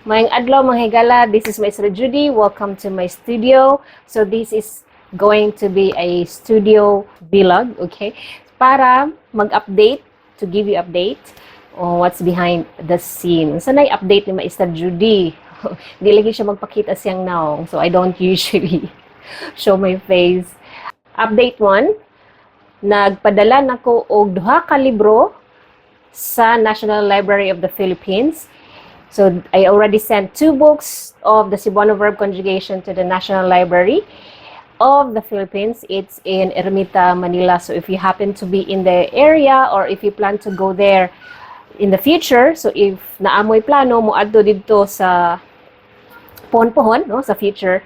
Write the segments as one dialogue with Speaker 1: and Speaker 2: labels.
Speaker 1: Mayang adlaw mga higala, this is Maestra Judy. Welcome to my studio. So this is going to be a studio vlog, okay? Para mag-update, to give you update on what's behind the scene. So na-update ni Maestra Judy. Di lagi siya magpakita siyang naong. So I don't usually show my face. Update 1, nagpadala nako og duha ka libro sa National Library of the Philippines. So, I already sent 2 books of the Cebuano verb conjugation to the National Library of the Philippines. It's in Ermita, Manila. So, if you happen to be in the area or if you plan to go there in the future, so if naamoy plano mo adto dito sa pohon-pohon, no, sa future,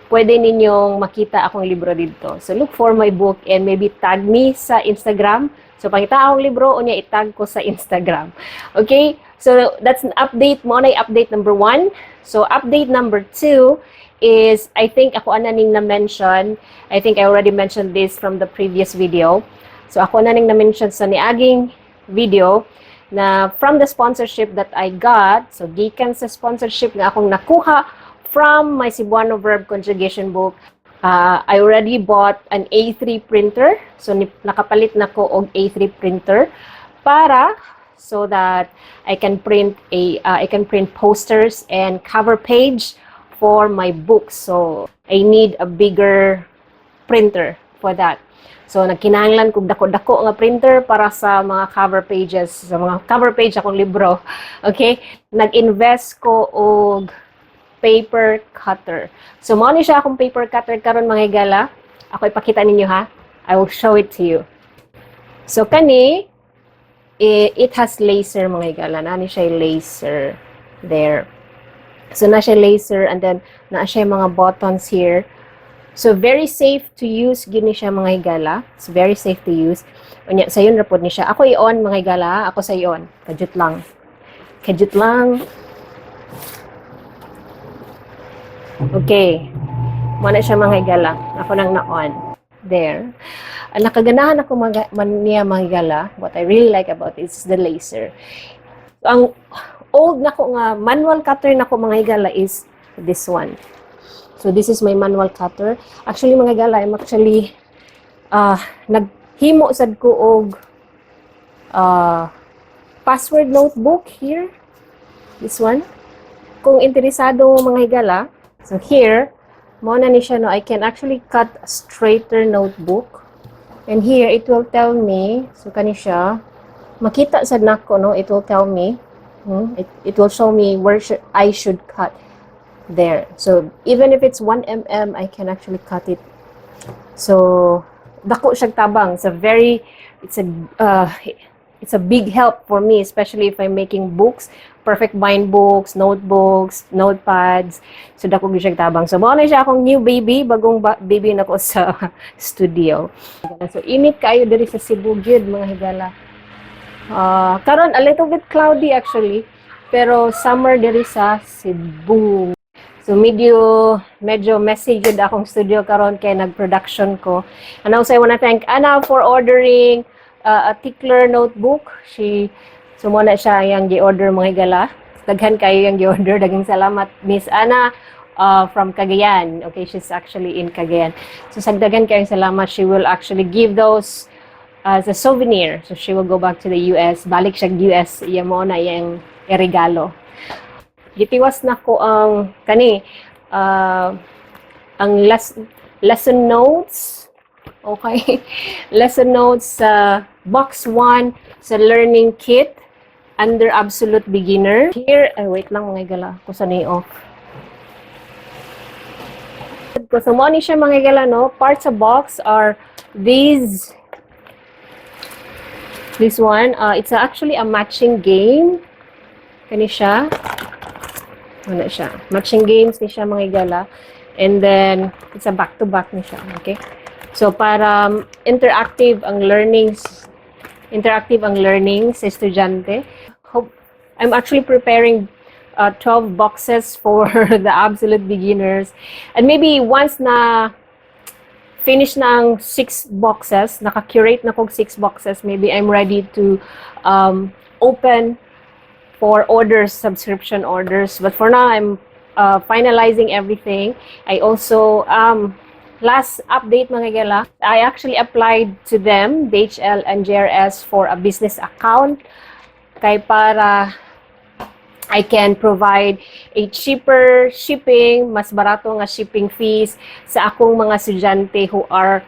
Speaker 1: pwede ninyong makita akong libro dito. So, look for my book and maybe tag me sa Instagram. So, pangita akong libro, unya itag ko sa Instagram. Okay? So, that's an update mo. Na update number 1. So, update number 2 is, I think, ako ananing na-mention. I think I already mentioned this from the previous video. So, ako ananing na-mention sa niaging video na from the sponsorship that I got, so, gikan sa sponsorship na akong nakuha from my Cebuano verb conjugation book, I already bought an A3 printer. So, nakapalit na ko og A3 printer para so that I can print posters and cover page for my books. So, I need a bigger printer for that. So, nagkinahanglan kog dako-dako nga printer para sa mga cover pages, sa mga cover page akong libro. Okay? Nag-invest ko og paper cutter. So, mao ni siya akong paper cutter karon mga higala. Ako ipakita ninyo ha. I will show it to you. So, kani, it has laser mga higala. Na siya laser there. So, na siya laser and then na siya mga buttons here. So, very safe to use. Gini siya mga higala. It's very safe to use. Unya, sayon rapod ni siya. Ako i-on mga higala. Ako sa i-on. Kajut lang. Kajut lang. Okay. Muna siya mga higala. Ako nang na-on. There. Nakaganahan ako niya mga higala. What I really like about it is the laser. So, ang old na ko nga manual cutter na ko mga higala is this one. So, this is my manual cutter. Actually, mga higala, I'm actually naghimo sad ko og password notebook here. This one. Kung interesado mga higala, so here, mo na ni siya, no, I can actually cut a straighter notebook. And here, it will tell me, so kani siya, makita sa nako, no, it will tell me, it will show me where I should cut there. So, even if it's 1 mm, I can actually cut it. So, dako siya tabang. It's a big help for me, especially if I'm making books, perfect bind books, notebooks, notepads. So, dako siya tabang. So, mao na siya akong new baby, bagong baby na ko sa studio. So, init kayo diri sa Cebu gyud mga higala. Karon a little bit cloudy actually, pero summer diri sa Cebu. So, medyo messy jud akong studio karon kay nag-production ko. And also, I wanna thank Anna for ordering a tickler notebook. So muna siya yung gi-order mga higala. Daghan kayo yung gi-order. Daghang salamat, Miss Anna from Cagayan. Okay, she's actually in Cagayan. So sagdagan kayong salamat. She will actually give those as a souvenir. So she will go back to the US. Balik siya US. Iya mo na yung regalo. Gitiwas na ko ang ang lesson notes. Okay. Lesson notes sa box 1 sa learning kit under absolute beginner. Here, wait lang mga higala. Kung saan i-off. So, mo ni siya mga higala, no? Parts of box are these. This one, it's actually a matching game. Kani siya. Ano siya? Matching games ni siya mga higala. And then, it's a back-to-back ni siya. Okay? So, para interactive ang learning sa estudyante. I'm actually preparing 12 boxes for the absolute beginners. And maybe once na finish na ang 6 boxes, naka-curate na kong 6 boxes, maybe I'm ready to open for orders, subscription orders. But for now, I'm finalizing everything. I also, last update mga gala, I actually applied to them, DHL and JRS, for a business account. Kay para I can provide a cheaper shipping, mas barato nga shipping fees sa akong mga estudyante who are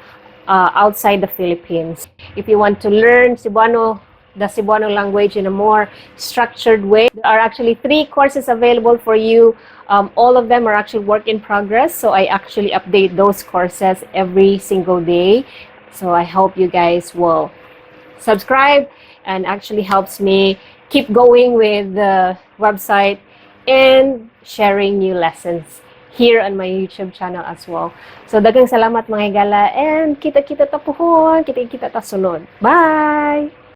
Speaker 1: outside the Philippines. If you want to learn the Cebuano language in a more structured way, there are actually 3 courses available for you. All of them are actually work in progress, so I actually update those courses every single day. So I hope you guys will subscribe, and actually helps me keep going with the website and sharing new lessons here on my YouTube channel as well. So daghang salamat mga higala, and kita-kita ta puhon, kita-kita ta sunod. Bye!